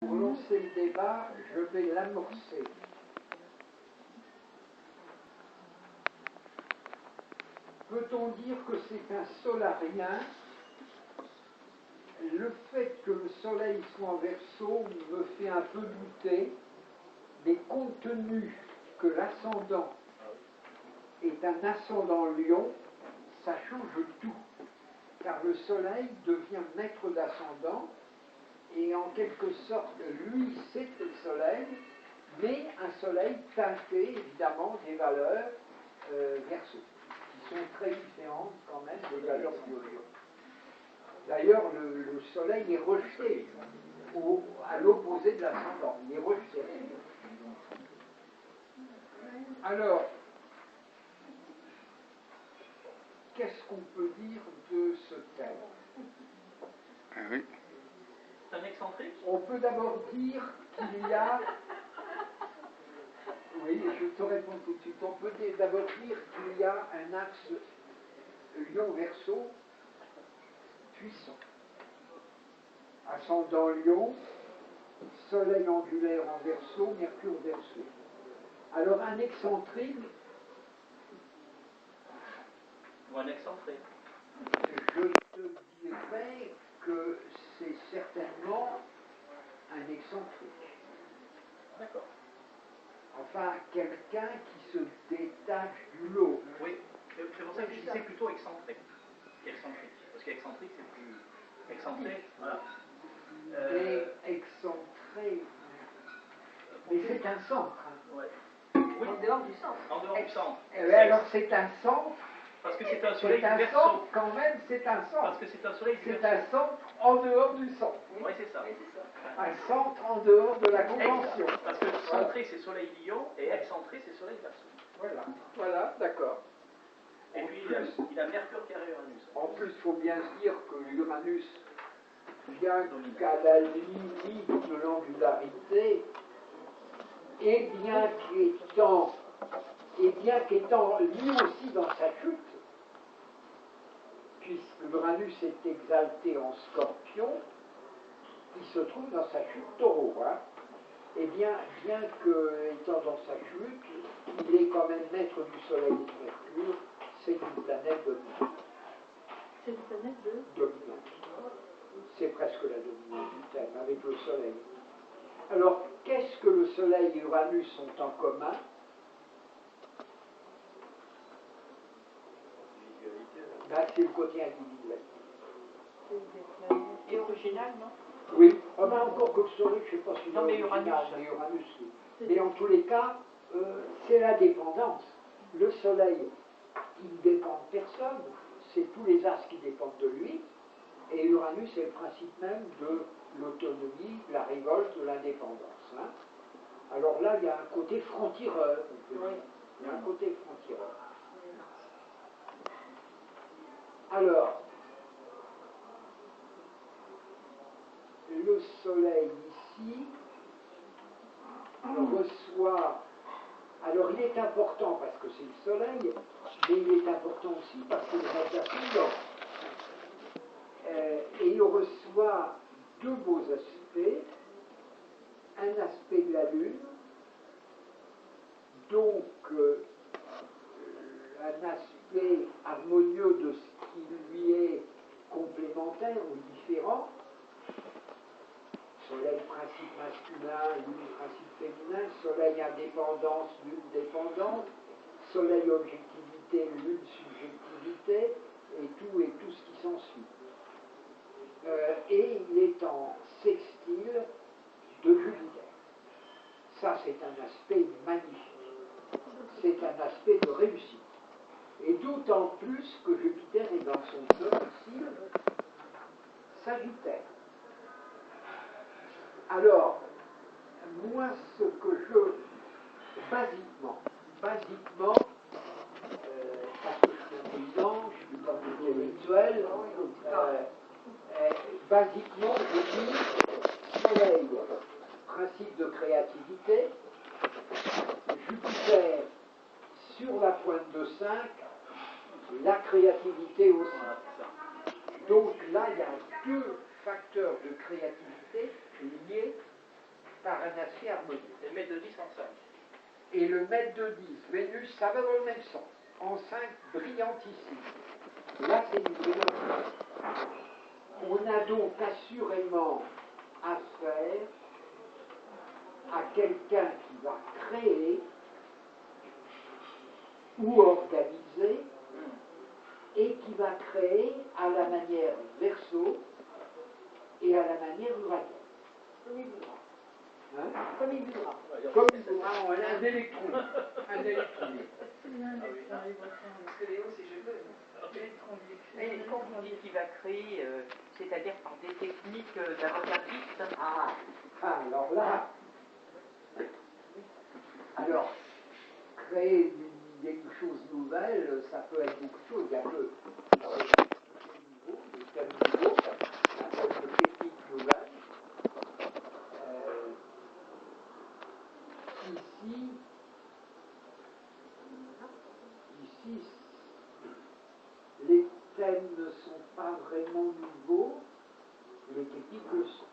Pour lancer le débat, je vais l'amorcer. Peut-on dire que c'est un solarien? Le fait que le soleil soit en Verseau me fait un peu douter, mais compte tenu que l'ascendant est un ascendant Lion, ça change tout. Car le soleil devient maître d'ascendant, et en quelque sorte, lui, c'est le soleil, mais un soleil teinté, évidemment, des valeurs Verseau, qui sont très différentes quand même des valeurs du Lion. D'ailleurs, le soleil est rejeté à l'opposé de l'ascendant. Il est rejeté. Alors, qu'est-ce qu'on peut dire de ce thème? Ah oui. C'est un excentrique? On peut d'abord dire qu'il y a... Oui, je te réponds tout de suite. On peut d'abord dire qu'il y a un axe Lion-Verseau puissant. Ascendant Lion, Soleil angulaire en Verseau, Mercure Verseau. Alors un excentrique... Ou un excentré? Je te dirais que c'est certainement un excentrique. D'accord. Enfin, quelqu'un qui se détache du lot. Oui, c'est pour ça que je disais plutôt excentré qu'excentrique. Parce qu'excentrique, c'est plus... Excentré, voilà. Mais excentré... Mais c'est un centre. Hein. Ouais. Oui. En dehors du centre. En dehors du centre. Alors c'est un centre. Parce que c'est un soleil C'est un Verseau. centre quand même, c'est un centre. Parce que c'est un soleil C'est Verseau. un centre en dehors du centre. Oui, c'est ça. Un centre en dehors de la convention. Parce que centré, c'est soleil Lion, et excentré, c'est soleil Verseau. Voilà, d'accord. Et puis, il a Mercure carré Uranus. En plus, il faut bien se dire que l'Uranus, bien qu'à la limite de l'angularité, et bien qu'étant lui aussi dans sa chute, puisque l'Uranus est exalté en Scorpion, il se trouve dans sa chute Taureau. Hein. Et bien qu'étant dans sa chute, il est quand même maître du Soleil et de Mercure, c'est une planète dominante. C'est une planète dominante. C'est presque la dominante du thème, avec le Soleil. Alors, qu'est-ce que le Soleil et Uranus ont en commun? C'est le côté individuel. Et original, non? Oui, encore que le Soleil, je ne sais pas si c'est original, mais Uranus, oui. Mais en tous les cas, c'est la dépendance. Le Soleil, qui ne dépend de personne, c'est tous les astres qui dépendent de lui, et Uranus est le principe même de l'autonomie, de la révolte, de l'indépendance. Hein. Alors là, il y a un côté franc-tireur, on peut dire. Il y a un côté franc-tireur. Alors, le Soleil ici reçoit... Alors il est important parce que c'est le Soleil, mais il est important aussi parce qu'il est ascendant. Et il reçoit deux beaux aspects. Un aspect de la Lune, donc un aspect harmonieux de ce qui lui est complémentaire ou différent. Soleil principe masculin, Lune principe féminin, Soleil indépendance, Lune dépendante, Soleil objectivité, Lune subjectivité, et tout ce qui s'ensuit. Et il est en sextile de Jupiter. Ça, c'est un aspect magnifique. C'est un aspect de réussite. Et d'autant plus que Jupiter est dans son domicile Sagittaire. Alors, moi, ce que basiquement, parce que je suis intelligent, je suis pas intellectuel, basiquement, je dis Soleil, principe de créativité, Jupiter sur la pointe de 5, la créativité aussi. Donc là, il y a deux facteurs de créativité liés par un aspect harmonieux. Et le mètre de 10 en 5. Et le mètre de 10, Vénus, ça va dans le même sens. En 5, brillantissime. Là, c'est du brillantissime. On a donc assurément affaire à quelqu'un qui va créer ou organiser et qui va créer à la manière Verseau et à la manière Uranien. Comme il voudra. Hein? Comme il voudra. Comme il voudra, un électron. Un électron. C'est bien l'électron libre. Parce que Léo, si je peux. L'électron libre. Et quand vous dites qu'il va créer, c'est-à-dire par des techniques d'avant-gardistes. Alors là, alors, créer des choses nouvelles, ça peut être beaucoup de choses. Il y a le thème nouveau, ça peut être de techniques nouvelles. Ici, les thèmes ne sont pas vraiment nouveaux, les techniques le sont.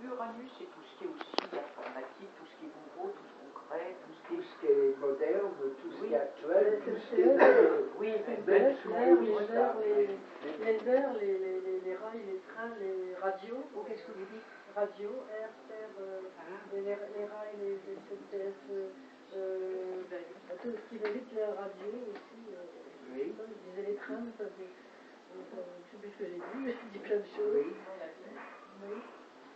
Uranus, c'est tout ce qui est aussi informatique, tout ce qui est nouveau, tout ce qu'on crée, Tout ce qui est moderne, tout ce qui est actuel, tout ce qui C'est est... Oui, même sous l'air, Louis-Vuitton. les airs, les rails, les trains, les radios. Qu'est-ce que vous dites? Radio, air, terre, les rails, les SNCF, tout ce qui va vite, les radios aussi. Oui. Je disais les trains, ça c'est... Je sais plus ce que j'ai dit, mais j'ai dit plein de choses. Oui. Oui.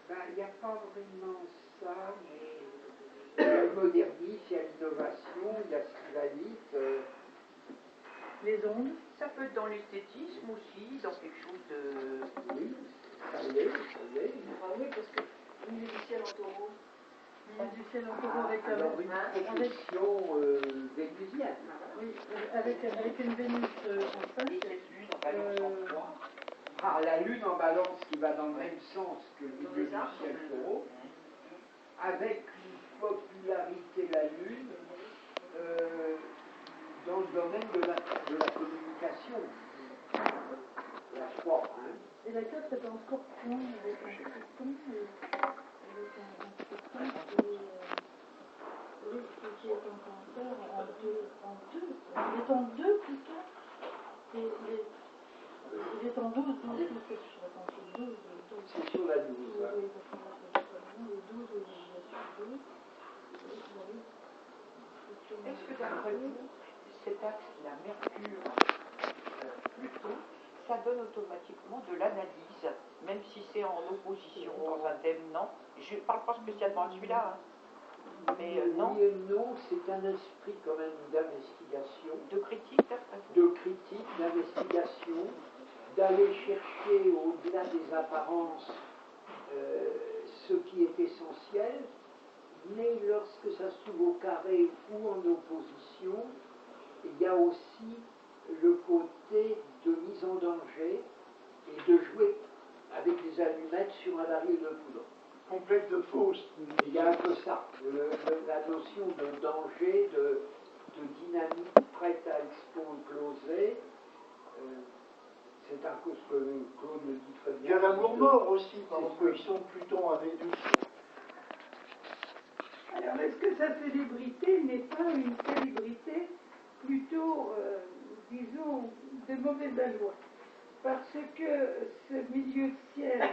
Ben, il n'y a pas vraiment ça, mais il y a le modernisme, il y a l'innovation, il y a ce qui va vite. Les ondes. ça peut être dans l'esthétisme aussi, dans quelque chose de... Oui, ça l'est, ça l'est. Ah oui, parce que milieu du ciel en taureau. Milieu du ciel en taureau avec Alors une projection vénusienne. oui, avec une Vénus en 5. Lune en balance en 3. La Lune en balance qui va dans le même sens que le milieu du ciel taureau, avec une popularité la Lune dans le domaine de la communication. La 3, hein. Et la 4 est en scorpion, avec un scorpion, oui, qui est en cancer, en 2. Il est en 2 plutôt. Il est en 12, parce que je suis en 12. C'est sur la 12. Oui, parce que les 12, il y a sur 2. Est-ce que d'après vous, cet axe, la Mercure, Pluton, ça donne automatiquement de l'analyse, même si c'est en opposition dans un thème, non? Je ne parle pas spécialement de celui-là, hein. Mais non. Oui et non, c'est un esprit quand même d'investigation, De critique, d'après vous? de critique, d'investigation, d'aller chercher au-delà des apparences ce qui est essentiel, mais lorsque ça se trouve au carré ou en opposition, il y a aussi le côté de mise en danger et de jouer avec des allumettes sur un baril de poudre. Complète de fausse. Il y a un peu ça, la notion de danger, de dynamique prête à exploser. C'est un peu ce que Claude le dit très bien. Il y a l'amour mort aussi, parce qu'ils sont Pluton à Vénus. Alors, est-ce que sa célébrité n'est pas une célébrité plutôt, disons, de mauvaise alloi? Parce que ce milieu de ciel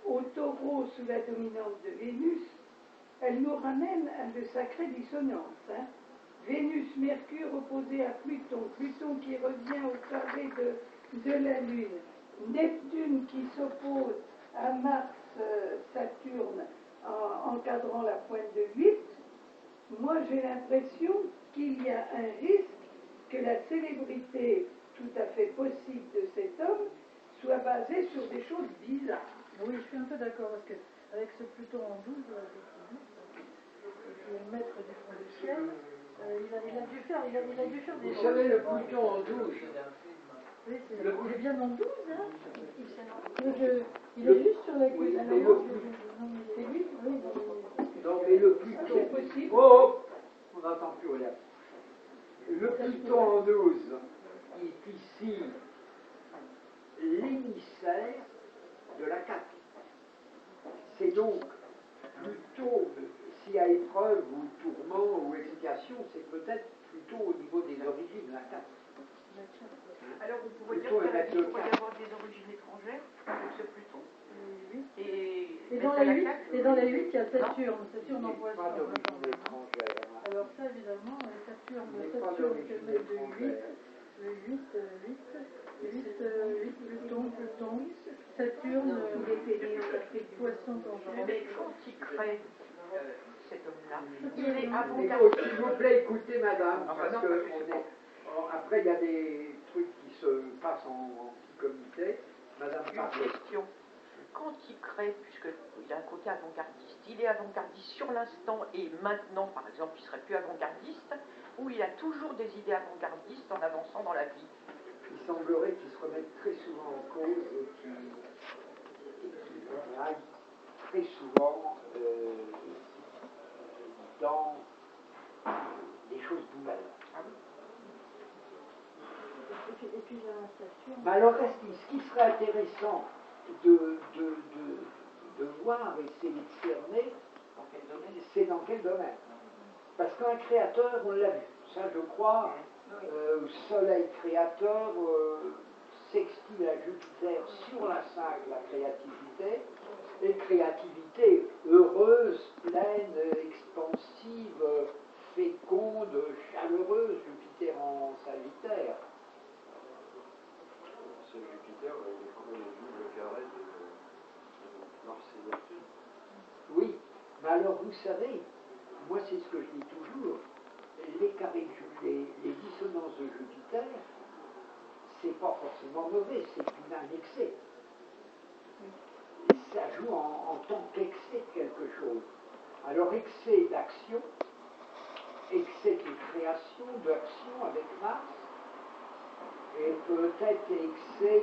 au taureau sous la dominance de Vénus, elle nous ramène à de sacrées dissonances. Hein. Vénus-Mercure opposé à Pluton, Pluton qui revient au carré de la Lune, Neptune qui s'oppose à Mars-Saturne en encadrant la pointe de 8, moi j'ai l'impression qu'il y a un risque que la célébrité tout à fait possible de cet homme soit basée sur des choses bizarres. Oui, je suis un peu d'accord, parce qu'avec ce Pluton en 12, qui est le maître du fond du ciel, il a dû faire des Vous choses. savez, le Pluton en 12, Oui, il est bien en 12, hein. Il est juste sur la oui, cuisse. mais C'est lui, oui. donc, et le Pluton. C'est possible. Oh, on n'entend plus rien. Le Pluton en 12 est ici l'émissaire de la 4. donc, plutôt, s'il y a épreuve ou tourment ou expiation, c'est peut-être plutôt au niveau des origines, la 4. Alors vous pouvez dire Plutôt qu'il un mettre le pourrait y quatre. avoir des origines étrangères avec ce Pluton. Et dans la 8, il y a Saturne. Saturne en Pas poisson. d'origine étrangère. Hein. Alors ça, évidemment, Saturne Mais pas fait d'origine mettre le 8. étrangère. Le 8, Pluton, Saturne, poisson conjoint. Mais quand il crée cet homme-là, il est S'il avant-gardiste. vous plaît, écoutez, madame, Enfin, parce non, que parce que c'est après, il y a des trucs qui se passent en petit comité. Madame Une parle. question. Quand il crée, puisqu'il a un côté avant-gardiste, il est avant-gardiste sur l'instant et maintenant, par exemple, il serait plus avant-gardiste, ou il a toujours des idées avant-gardistes en avançant dans la vie? Il semblerait qu'il se remette très souvent en cause et qu'il aille très souvent dans des choses nouvelles. Et puis la Saturne. Mais alors, ce qui serait intéressant de voir et essayer de cerner, c'est dans quel domaine. Parce qu'un créateur, on l'a vu, ça je crois, Soleil créateur, sextile à Jupiter sur la 5, la créativité, et créativité heureuse, pleine, expansive, féconde, chaleureuse, Jupiter en Sagittaire. Ce Jupiter, il est quand même au double carré de Mars et Neptune. Oui, mais alors vous savez, moi c'est ce que je dis toujours, les carrés, les dissonances de Jupiter, c'est pas forcément mauvais, c'est un excès. Ça joue en tant qu'excès de quelque chose. Alors excès d'action, excès de création, d'action avec Mars, et peut-être excès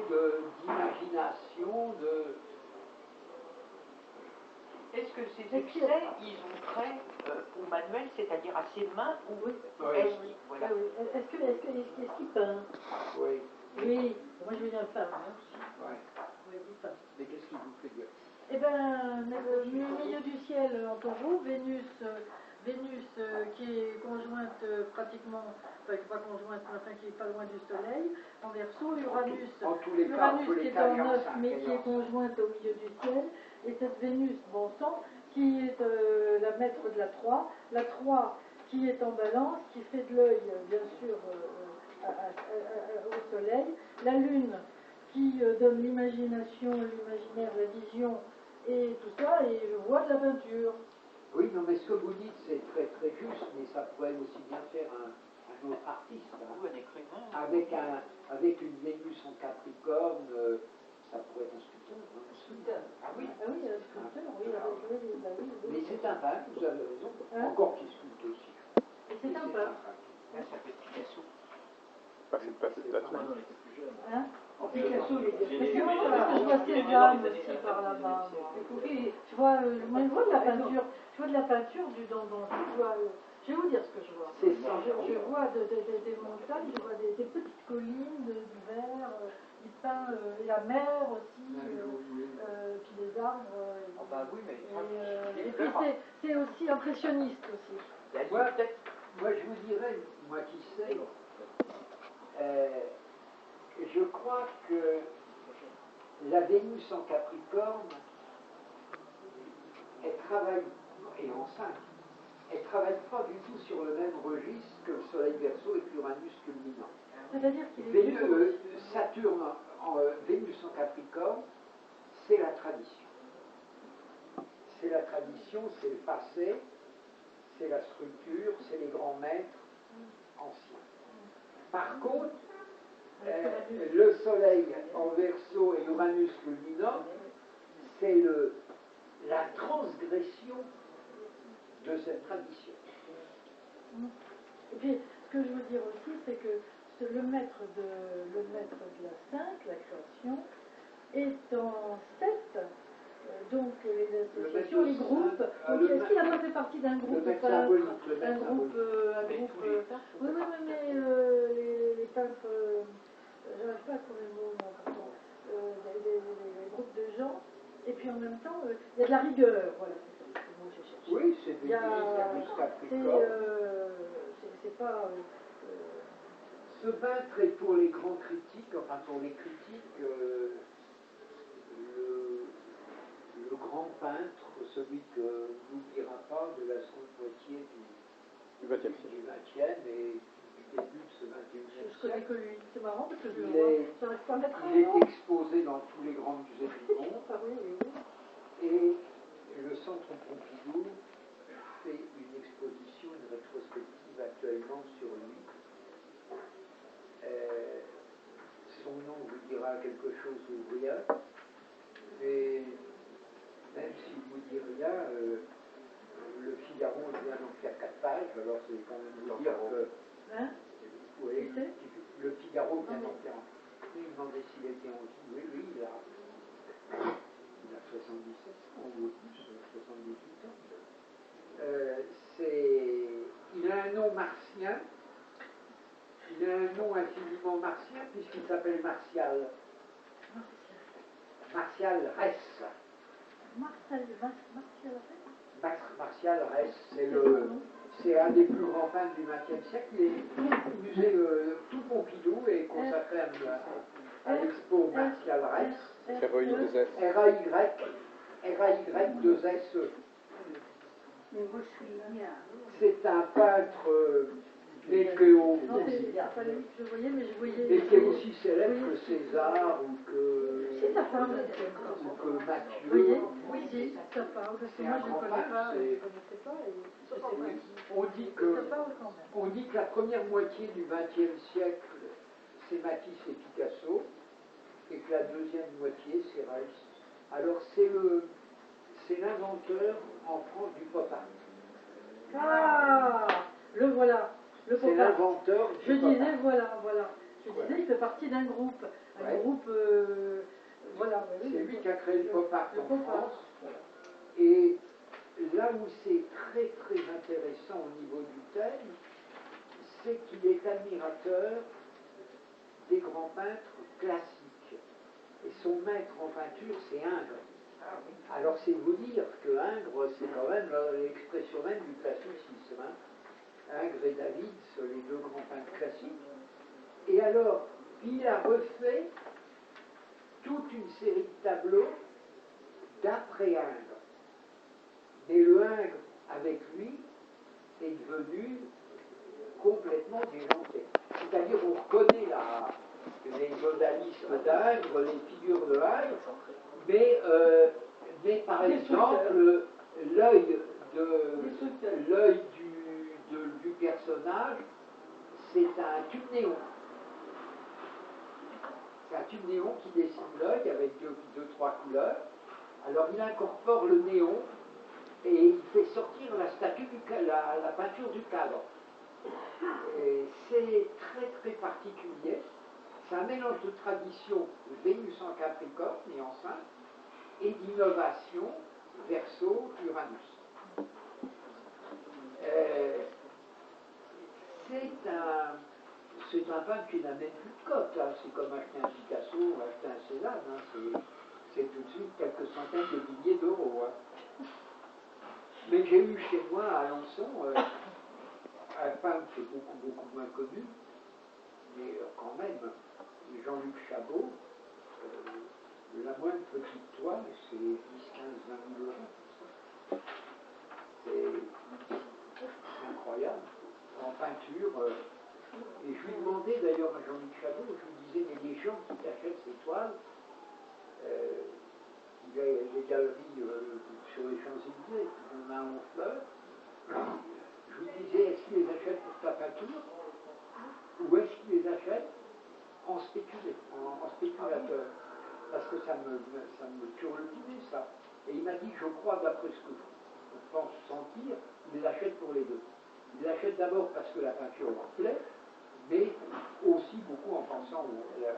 d'imagination, de... Est-ce que ces excès, ils ont trait au manuel, c'est-à-dire à ses mains, ou est-ce qu'il... Voilà. Est-ce qu'il peint? Oui, Oui, moi je veux dire peint. Hein. ouais. Oui, il peint. Mais qu'est-ce qui vous fait dire? Eh bien, le milieu du ciel en taureau, Vénus qui est conjointe pratiquement, enfin pas conjointe, mais enfin qui est pas loin du Soleil, en Verseau, Uranus, En tous les cas, qui est en 9 mais qui est conjointe au milieu du ciel, et cette Vénus, bon sang, qui est la maître de la 3, la 3 qui est en balance, qui fait de l'œil, bien sûr, au Soleil, la Lune qui donne l'imagination, l'imaginaire, la vision, et tout ça, et je vois de la peinture. Oui, non, mais ce que vous dites, c'est très très juste, mais ça pourrait aussi bien faire un autre artiste. Hein. Ou un écrivain. Avec une Vénus en Capricorne, ça pourrait être un sculpteur. Hein. Sculpteur. Ah oui. Ah oui, un sculpteur, oui, oui. Mais c'est un peintre, vous avez raison. Hein? Encore qu'il sculpte aussi. Et c'est un peintre. Là, ça peut être Picasso. C'est pas tout. Hein? Picasso, Mais c'est vrai que je vois Cézanne aussi par là-bas. Je vois, moi, je vois de la peinture. Je vois de la peinture du dans je vois, je vais vous dire ce que je vois. C'est ça. Je vois des montagnes, je vois des petites collines, du vert, du pain, et la mer aussi, puis des arbres. Ah bah oui, mais... Et puis c'est aussi impressionniste aussi. Moi, je vous dirais, moi qui sais, je crois que la Vénus en Capricorne, elle travaille, et en 5, elle ne travaille pas du tout sur le même registre que le Soleil Verseau et que l'Uranus culminant. C'est-à-dire qu'il est Saturne, Vénus en Capricorne, c'est la tradition. C'est la tradition, c'est le passé, c'est la structure, c'est les grands maîtres anciens. Par contre, le Soleil en Verseau et l'Uranus culminant, c'est la transgression de cette tradition. Et puis, ce que je veux dire aussi, c'est que le maître de la 5, la création, est en 7, donc les associations, les groupes. Est-ce qu'il n'a pas fait partie d'un groupe de peintres? Un groupe. Oui, mais les peintres, j'arrive pas à trouver le mot, des groupes de gens et puis en même temps, il y a de la rigueur, voilà, c'est ça le mot que je cherche. Oui, c'est Il des y a, musiques capricornes. c'est pas... Ce peintre est pour les grands critiques, enfin pour les critiques, le grand peintre, celui que n'oubliera pas de la seconde moitié Du XXe siècle. du XXe et du début de ce XXIe Je connais siècle. que lui, c'est marrant parce que je le Il vois, est- j'arrive pas à mettre un Il nom. est exposé dans tous les grands musées du monde Ah oui, oui, oui. et le Centre Pompidou fait une exposition, une rétrospective actuellement sur lui. Son nom vous dira quelque chose ou rien, mais même s'il vous dit rien, le Figaro vient d'en faire 4 pages, alors c'est quand même vous dire que... Hein? Oui, Qui c'est? le Figaro vient Ah, d'en faire. Il me demandait s'il était en vie. Oui, oui, il a 77 ans ou plus, 78 ans. Il a un nom martien. Il a un nom infiniment martien puisqu'il s'appelle Martial. Martial Ress. Martial Ress, c'est un des plus grands peintres du XXe siècle. Le musée tout Pompidou est consacré à l'expo Martial Ress. C'est REI2S. RAY2SE. Mais moi, je suis bien. C'est un peintre nécléo. Non, c'est pas lui que je voyais, mais je voyais... Mais qui est aussi célèbre que César ou que... C'est sa femme. Ou que Vous Mathieu. voyez? Oui, si, sa femme, parce que C'est moi un je ne grand connais peintre, pas, je c'est- ne connaissais pas, et je sais pas. Oui. On dit que la première moitié du XXe siècle, c'est Matisse et Picasso, et que la deuxième moitié, c'est Reiss. Alors c'est l'inventeur en France du pop art. Ah, le voilà, le C'est pop art. l'inventeur Je du pop disais, art. voilà. Je disais, il fait partie d'un groupe. Un Ouais. groupe, voilà. Oui, C'est lui qui a créé le pop art le en pop art. France. Et là où c'est très très intéressant au niveau du thème, c'est qu'il est admirateur des grands peintres classiques. Et son maître en peinture, c'est Ingres. Alors c'est vous dire que Ingres, c'est quand même l'expression même du classicisme. Ingres et David, sont les deux grands peintres classiques. Et alors, il a refait toute une série de tableaux d'après Ingres. Mais le Ingres, avec lui, est devenu complètement déjanté. C'est-à-dire, on reconnaît les modalismes d'Ingres, les figures de Ingres, mais par exemple, l'œil du personnage, c'est un tube néon. C'est un tube néon qui dessine l'œil avec deux, trois couleurs. Alors il incorpore le néon et il fait sortir la peinture du cadre. Et c'est très très particulier. C'est un mélange de tradition Vénus en Capricorne et en Sainte et d'innovation Verseau Uranus. C'est un peintre qui n'a même plus de cote. Hein. C'est comme acheter un Picasso ou acheter un Cézanne. Hein. C'est tout de suite quelques centaines de milliers d'euros. Hein. Mais j'ai eu chez moi à Alençon un peintre qui est beaucoup moins connu, mais quand même, Jean-Luc Chabot, la moindre petite toile, c'est 10, 15, 20 000 euros. C'est incroyable. En peinture, et je lui demandais d'ailleurs à Jean-Luc Chabot, je lui disais, mais les gens qui t'achètent ces toiles, il y a des galeries sur les Champs-Élysées, on a en fleurs. Je lui disais, est-ce qu'ils les achètent pour ta peinture ou est-ce qu'ils les achètent en spéculateur? Parce que ça me turlupinait ça. Et il m'a dit, je crois, d'après ce que je pense sentir, il les achète pour les deux. Il les achète d'abord parce que la peinture leur plaît, mais aussi beaucoup en pensant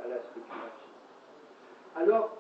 à la spéculation. Alors,